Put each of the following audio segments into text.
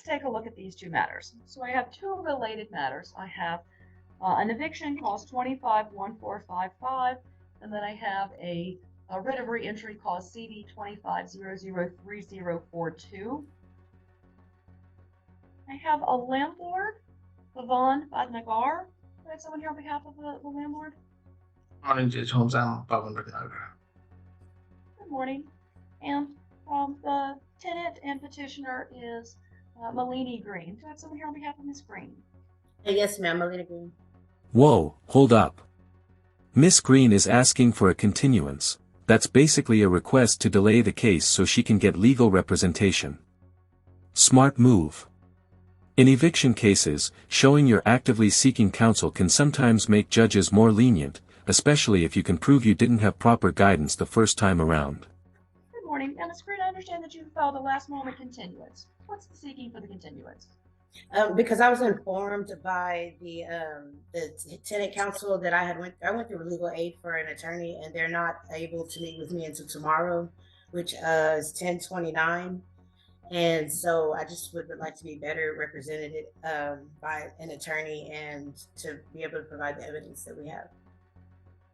let's take a look at these two matters. So I have two related matters. I have an eviction cause 251455, and then I have a writ of re-entry cause CD 25003042. I have a landlord, Pavan Badnagar. Do I have someone here on behalf of the landlord? Morning, Judge Holmes. I'm Pavan Badnagar. Good morning. And the tenant and petitioner is Malini Green. Do I have someone here on behalf of Miss Green? Yes, ma'am, Malini Green. Whoa, hold up. Miss Green is asking for a continuance. That's basically a request to delay the case so she can get legal representation. Smart move. In eviction cases, showing you're actively seeking counsel can sometimes make judges more lenient, especially if you can prove you didn't have proper guidance the first time around. Good morning. Now, Ms. Green, I understand that you filed a last-moment continuance. What's the seeking for the continuance? Because I was informed by the tenant council that I went through legal aid for an attorney, and they're not able to meet with me until tomorrow, which is 10/29. And so I just would like to be better represented by an attorney and to be able to provide the evidence that we have.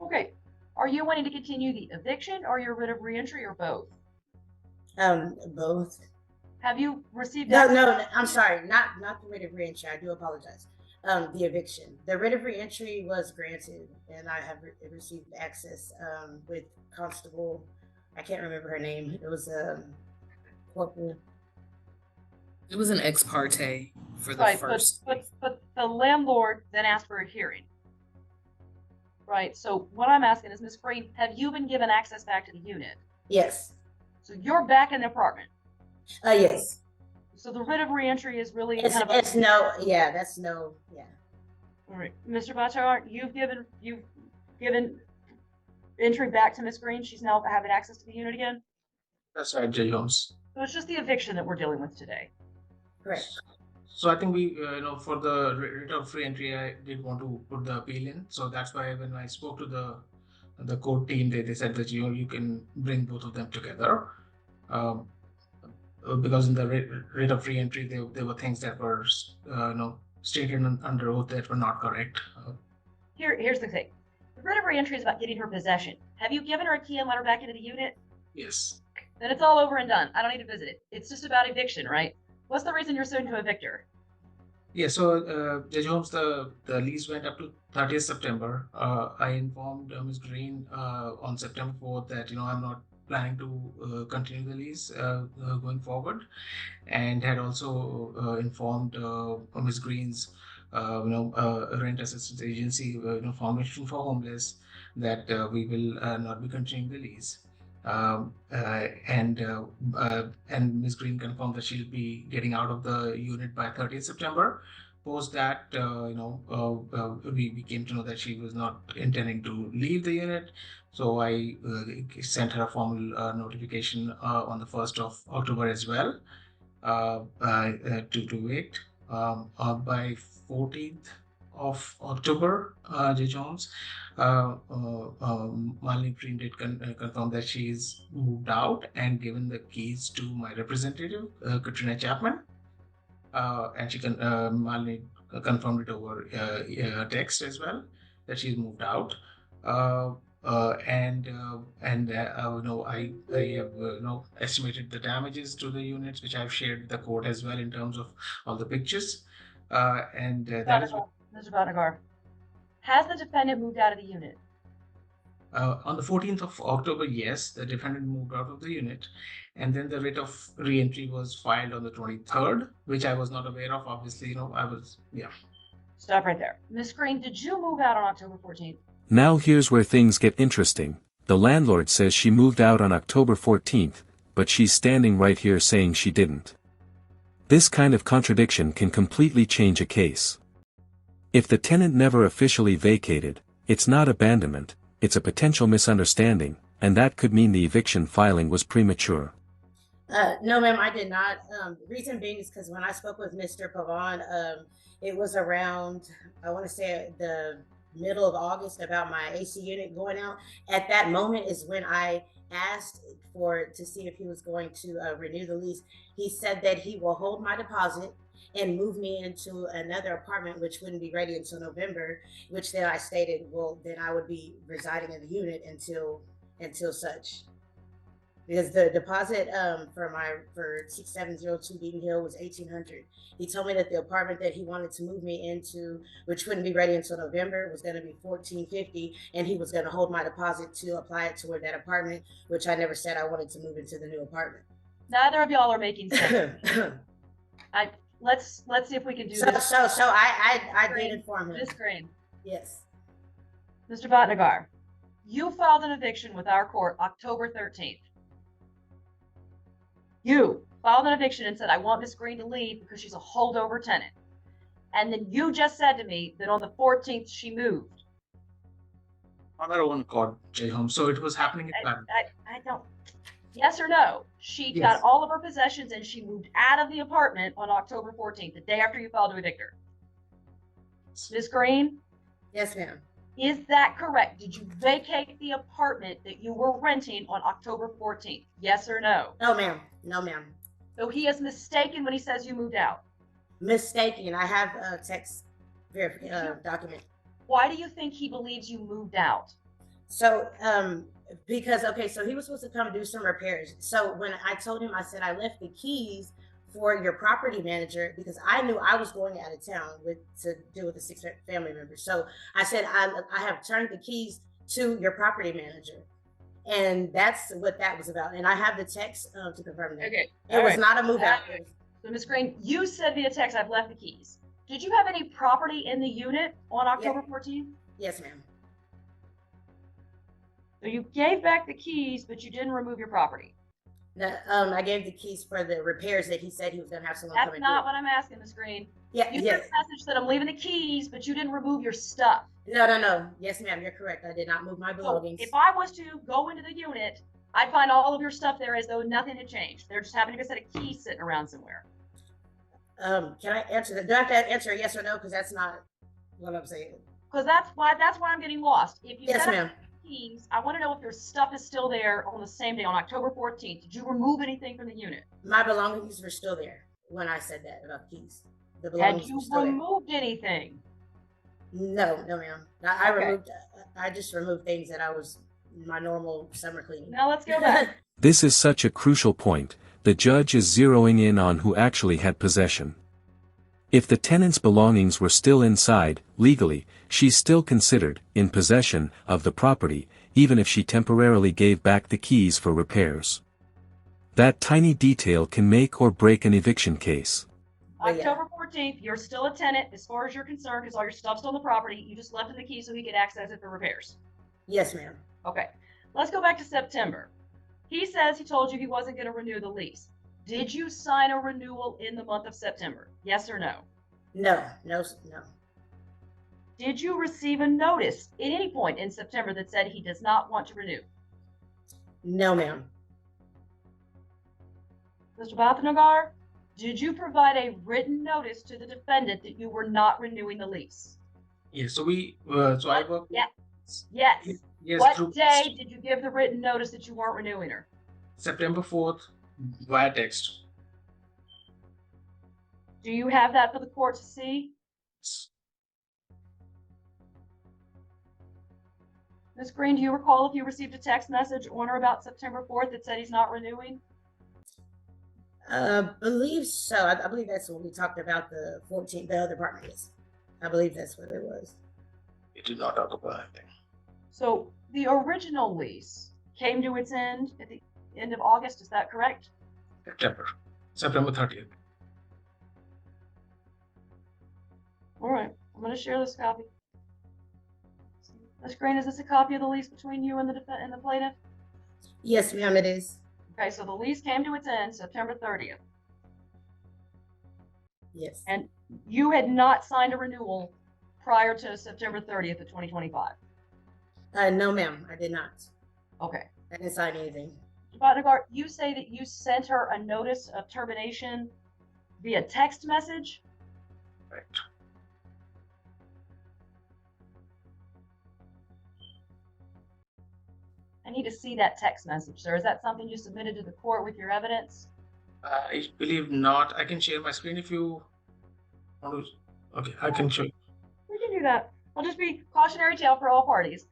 Okay. Are you wanting to continue the eviction or your writ of re-entry, or both? Both. Have you received No, I'm sorry, not the writ of re-entry. I do apologize. The eviction. The writ of re-entry was granted, and I have received access with Constable. I can't remember her name. It was Corporal. It was an ex parte for the first. But the landlord then asked for a hearing. Right. So what I'm asking is, Ms. Green, have you been given access back to the unit? Yes. So you're back in the apartment? Yes. So the writ of re-entry is really That's no. All right, Mr. Bachar, you've given entry back to Ms. Green. She's now having access to the unit again. That's right, Judge Holmes. So it's just the eviction that we're dealing with today. Correct. So I think we, for the writ of re-entry, I did want to put the appeal in. So that's why when I spoke to the court team, they said that you can bring both of them together. Because in the writ of re-entry, there were things that were stated under oath that were not correct. Here's the thing. The writ of re-entry is about getting her possession. Have you given her a key and let her back into the unit? Yes. Then it's all over and done. I don't need to visit it. It's just about eviction, right? What's the reason you're suing to evict her? Yeah, so Judge Holmes, the lease went up to 30th September. I informed Ms. Green on September 4th that I'm not planning to continue the lease going forward, and had also informed Ms. Green's rent assistance agency, Foundation for Homeless, that we will not be continuing the lease. And Ms. Green confirmed that she'll be getting out of the unit by 30th September. Post that, we came to know that she was not intending to leave the unit. So I sent her a formal notification on the 1st of October as well to wait. By 14th of October, Judge Holmes, Malini Green did confirm that she's moved out and given the keys to my representative, Katrina Chapman. And Malini confirmed it over text as well that she's moved out. I have estimated the damages to the units, which I've shared with the court as well in terms of all the pictures. That is Mr. Bhatnagar, has the defendant moved out of the unit? On the 14th of October, yes, the defendant moved out of the unit, and then the writ of re-entry was filed on the 23rd, which I was not aware of. Obviously, Stop right there. Ms. Green, did you move out on October 14th? Now here's where things get interesting. The landlord says she moved out on October 14th, but she's standing right here saying she didn't. This kind of contradiction can completely change a case. If the tenant never officially vacated, it's not abandonment, it's a potential misunderstanding, and that could mean the eviction filing was premature. No, ma'am, I did not. The reason being is because when I spoke with Mr. Pavan, it was around, I want to say the middle of August, about my AC unit going out. At that moment is when I asked to see if he was going to renew the lease, he said that he will hold my deposit and move me into another apartment, which wouldn't be ready until November. Which then I stated, well, then I would be residing in the unit until such. Because the deposit for 6702 Beacon Hill was 1,800. He told me that the apartment that he wanted to move me into, which wouldn't be ready until November, was going to be 1,450, and he was going to hold my deposit to apply it toward that apartment, which I never said I wanted to move into the new apartment. Neither of y'all are making sense. Let's see if we can do this. So I did inform him. Ms. Green. Yes. Mr. Bhatnagar, you filed an eviction with our court October 13th. You filed an eviction and said, I want Miss Green to leave because she's a holdover tenant. And then you just said to me that on the 14th she moved. On our own accord, J. Holmes. So it was happening at that. I don't. Yes or no? She got all of her possessions and she moved out of the apartment on October 14th, the day after you filed to evict her. Ms. Green? Yes, ma'am. Is that correct? Did you vacate the apartment that you were renting on October 14th? Yes or no? No, ma'am. No, ma'am. So he is mistaken when he says you moved out. Mistaken. I have a text document. Why do you think he believes you moved out? So, because, okay, so he was supposed to come do some repairs. So when I told him, I said, I left the keys for your property manager because I knew I was going out of town to deal with the 6 family members. So I said, I have turned the keys to your property manager. And that's what that was about. And I have the text to confirm that. Okay. It was not a move out. So Ms. Green, you said via text, I've left the keys. Did you have any property in the unit on October 14th? Yes, ma'am. So you gave back the keys, but you didn't remove your property. No, I gave the keys for the repairs that he said he was going to have someone come That's and not do. what I'm asking, Ms. Green. Yeah, You yes. sent a message that I'm leaving the keys, but you didn't remove your stuff. No. Yes, ma'am. You're correct. I did not move my belongings. So if I was to go into the unit, I'd find all of your stuff there as though nothing had changed. There just happened to be a set of keys sitting around somewhere. Can I answer that? Do I have to answer yes or no? Because that's not what I'm saying. Because that's why I'm getting lost. If you Yes, ma'am. Keys, I want to know if your stuff is still there on the same day, on October 14th. Did you remove anything from the unit? My belongings were still there when I said that about keys. The Had belongings you were still removed anything? there. No, ma'am. I just removed things that I was my normal summer cleaning. Now let's go back. This is such a crucial point. The judge is zeroing in on who actually had possession. If the tenant's belongings were still inside, legally, she's still considered in possession of the property, even if she temporarily gave back the keys for repairs. That tiny detail can make or break an eviction case. October 14th, you're still a tenant as far as you're concerned because all your stuff's on the property. You just left him the key so he could access it for repairs. Yes, ma'am. Okay, let's go back to September. He says he told you he wasn't going to renew the lease. Did you sign a renewal in the month of September? Yes or no? No. Did you receive a notice at any point in September that said he does not want to renew? No, ma'am. Mr. Bhatnagar, did you provide a written notice to the defendant that you were not renewing the lease? Yes. So I work. Yes. Yes. What day did you give the written notice that you weren't renewing her? September 4th via text. Do you have that for the court to see? Ms. Green, do you recall if you received a text message on or about September 4th that said he's not renewing? Believe so. I believe that's when we talked about the other apartment. Yes. I believe that's what it was. It did not talk about anything. So the original lease came to its end at the end of August, is that correct? September 30th. All right, I'm going to share this copy. Ms. Green, is this a copy of the lease between you and the plaintiff? Yes, ma'am, it is. Okay, so the lease came to its end September 30th. Yes. And you had not signed a renewal prior to September 30th of 2025? No, ma'am, I did not. Okay. I didn't sign anything. Bhatnagar, you say that you sent her a notice of termination via text message? Right. I need to see that text message, sir. Is that something you submitted to the court with your evidence? I believe not. I can share my screen if you want to. Okay, I can show you. We can do that. I'll just be cautionary tale for all parties.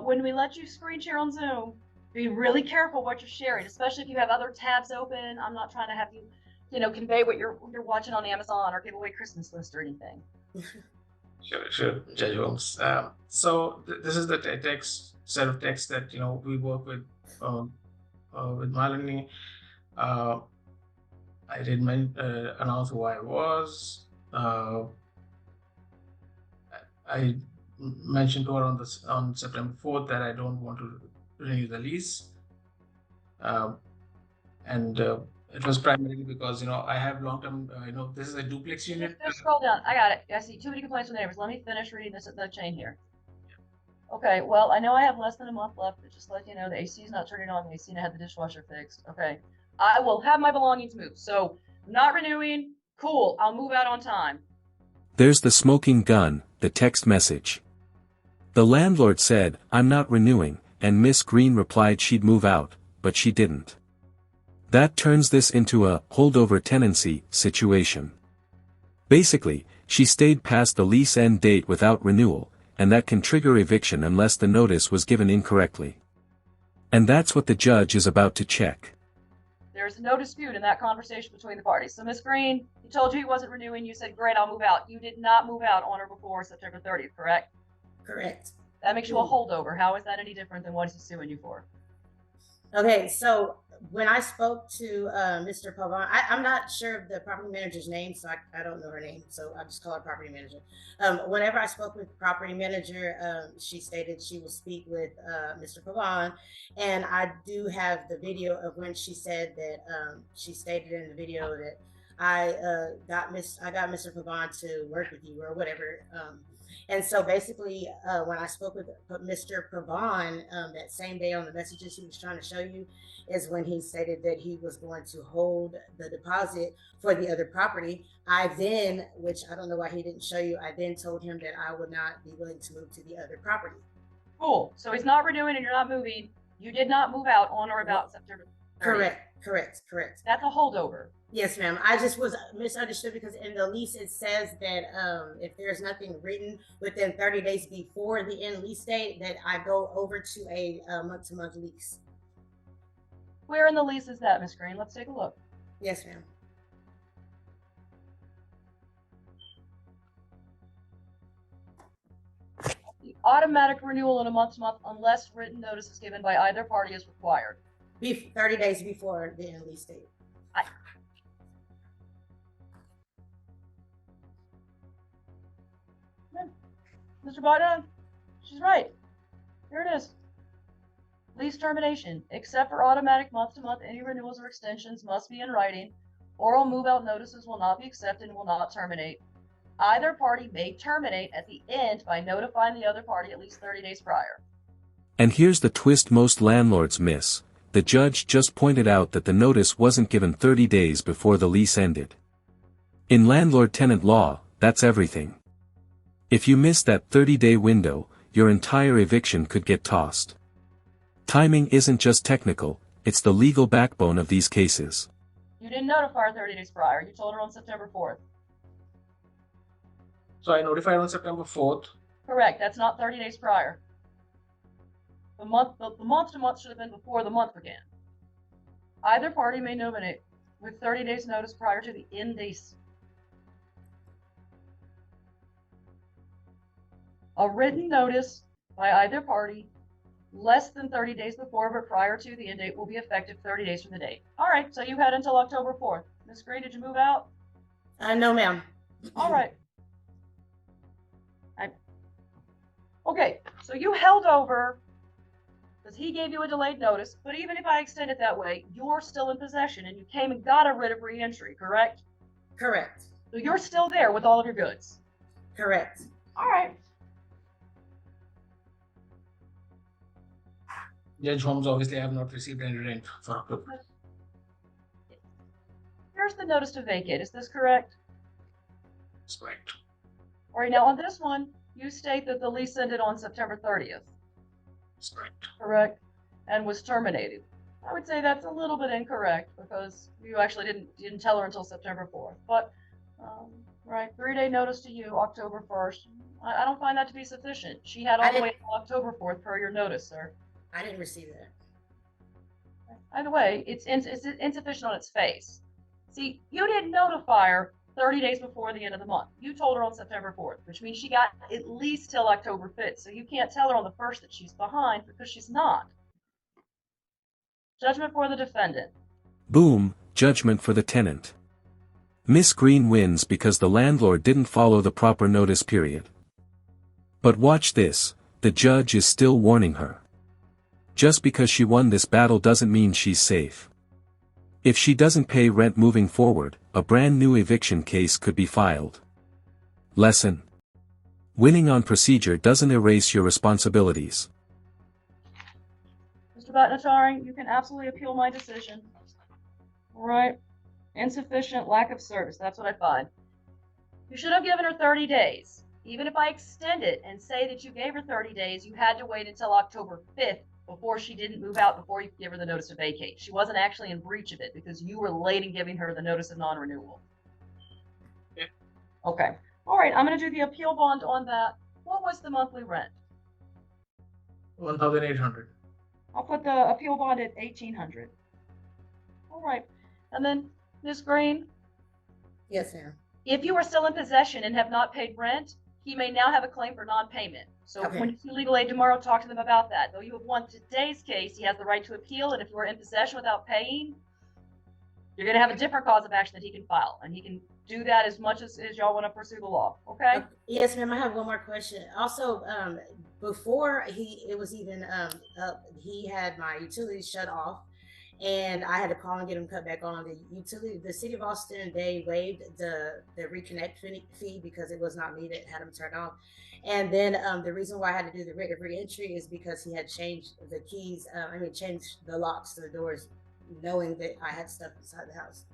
When we let you screen share on Zoom, be really careful what you're sharing, especially if you have other tabs open. I'm not trying to have you, convey what you're watching on Amazon or give away Christmas list or anything. Sure, Judge Holmes. So this is the set of text that we work with Malini. I did announce who I was. I mentioned to her on September 4th that I don't want to renew the lease, and it was primarily because I have long-term. This is a duplex unit. Just scroll down. I got it. I see too many complaints from neighbors. Let me finish reading the chain here. Okay. Well, I know I have less than a month left, but just let you know the AC is not turning on. The AC and I had the dishwasher fixed. Okay. I will have my belongings moved. So I'm not renewing. Cool. I'll move out on time. There's the smoking gun, the text message. The landlord said, "I'm not renewing," and Miss Green replied she'd move out, but she didn't. That turns this into a holdover tenancy situation. Basically, she stayed past the lease end date without renewal, and that can trigger eviction unless the notice was given incorrectly. And that's what the judge is about to check. There's no dispute in that conversation between the parties. So Miss Green, he told you he wasn't renewing. You said, great, I'll move out. You did not move out on or before September 30th, correct? Correct. That makes you a holdover. How is that any different than what he's suing you for? Okay, so when I spoke to Mr. Pavan, I'm not sure of the property manager's name, so I don't know her name, so I just call her property manager. Whenever I spoke with the property manager, she stated she will speak with Mr. Pavan, and I do have the video of when she said that she stated in the video that I got Mr. Pavan to work with you or whatever. And so basically, when I spoke with Mr. Pavan that same day on the messages he was trying to show you, is when he stated that he was going to hold the deposit for the other property. I then, which I don't know why he didn't show you, I then told him that I would not be willing to move to the other property. Cool. So he's not renewing and you're not moving. You did not move out on or about September 30th. Correct. That's a holdover. Yes, ma'am. I just was misunderstood because in the lease it says that if there's nothing written within 30 days before the end lease date, that I go over to a month-to-month lease. Where in the lease is that, Miss Green? Let's take a look. Yes, ma'am. The automatic renewal in a month-to-month unless written notice is given by either party is required. 30 days before the end lease date. Mr. Biden, she's right. Here it is. Lease termination. Except for automatic month-to-month, any renewals or extensions must be in writing. Oral move-out notices will not be accepted and will not terminate. Either party may terminate at the end by notifying the other party at least 30 days prior. And here's the twist most landlords miss. The judge just pointed out that the notice wasn't given 30 days before the lease ended. In landlord-tenant law, that's everything. If you miss that 30-day window, your entire eviction could get tossed. Timing isn't just technical, it's the legal backbone of these cases. You didn't notify her 30 days prior. You told her on September 4th. So I notified on September 4th. Correct. That's not 30 days prior. The month-to-month should have been before the month began. Either party may nominate with 30 days notice prior to the end date. A written notice by either party less than 30 days before but prior to the end date will be effective 30 days from the date. All right, so you had until October 4th. Ms. Green, did you move out? No, ma'am. All right. Okay, so you held over because he gave you a delayed notice, but even if I extend it that way, you're still in possession and you came and got a writ of re-entry, correct? Correct. So you're still there with all of your goods. Correct. All right. Judge Holmes, obviously I have not received any rent for October. Here's the notice to vacate. Is this correct? That's correct. All right, now on this one, you state that the lease ended on September 30th. That's correct. Correct. and was terminated. I would say that's a little bit incorrect because you actually didn't tell her until September 4th. But right, 3-day notice to you, October 1st. I don't find that to be sufficient. She had all the way until October 4th per your notice, sir. I didn't receive that. Either way, it's insufficient on its face. See, you didn't notify her 30 days before the end of the month. You told her on September 4th, which means she got at least till October 5th. So you can't tell her on the 1st that she's behind because she's not. Judgment for the defendant. Boom, judgment for the tenant. Miss Green wins because the landlord didn't follow the proper notice period. But watch this, the judge is still warning her. Just because she won this battle doesn't mean she's safe. If she doesn't pay rent moving forward, a brand new eviction case could be filed. Lesson: winning on procedure doesn't erase your responsibilities. Mr. Bhatnacharyang, you can absolutely appeal my decision. All right. Insufficient, lack of service. That's what I find. You should have given her 30 days. Even if I extend it and say that you gave her 30 days, you had to wait until October 5th before she didn't move out, before you could give her the notice to vacate. She wasn't actually in breach of it because you were late in giving her the notice of non-renewal. Yeah. Okay. All right. I'm going to do the appeal bond on that. What was the monthly rent? 1,800. I'll put the appeal bond at 1,800. All right. And then, Ms. Green, Yes, ma'am. if you are still in possession and have not paid rent, he may now have a claim for non-payment. So Okay. when you see legal aid tomorrow, talk to them about that. Though you have won today's case, he has the right to appeal, and if you are in possession without paying, you're going to have a different cause of action that he can file, and he can do that as much as y'all want to pursue the law. Okay? Yes, ma'am. I have one more question. Also, before it was even he had my utilities shut off, and I had to call and get them cut back on. The city of Austin, they waived the reconnect fee because it was not me that had them turned off. And then the reason why I had to do the re-entry is because he had changed the keys. Changed the locks to the doors, knowing that I had stuff inside the house.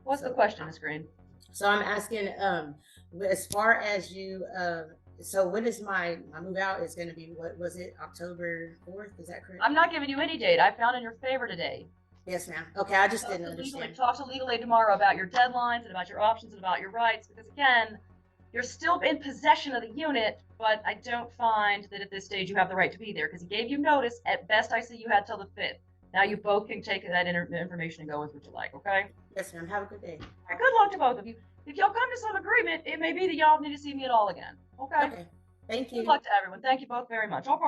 What's the question, Ms. Green? So I'm asking, as far as you, so when is my move out is going to be? What was it? October 4th? Is that correct? I'm not giving you any date. I found in your favor today. Yes, ma'am. Okay, I just didn't understand. Talk to legal aid tomorrow about your deadlines and about your options and about your rights, because again, you're still in possession of the unit, but I don't find that at this stage you have the right to be there because he gave you notice. At best, I see you had till the 5th. Now you both can take that information and go with what you like, okay? Yes, ma'am. Have a good day. All right, good luck to both of you. If y'all come to some agreement, it may be that y'all need to see me at all again, okay? Okay. Thank you. Good luck to everyone. Thank you both very much. All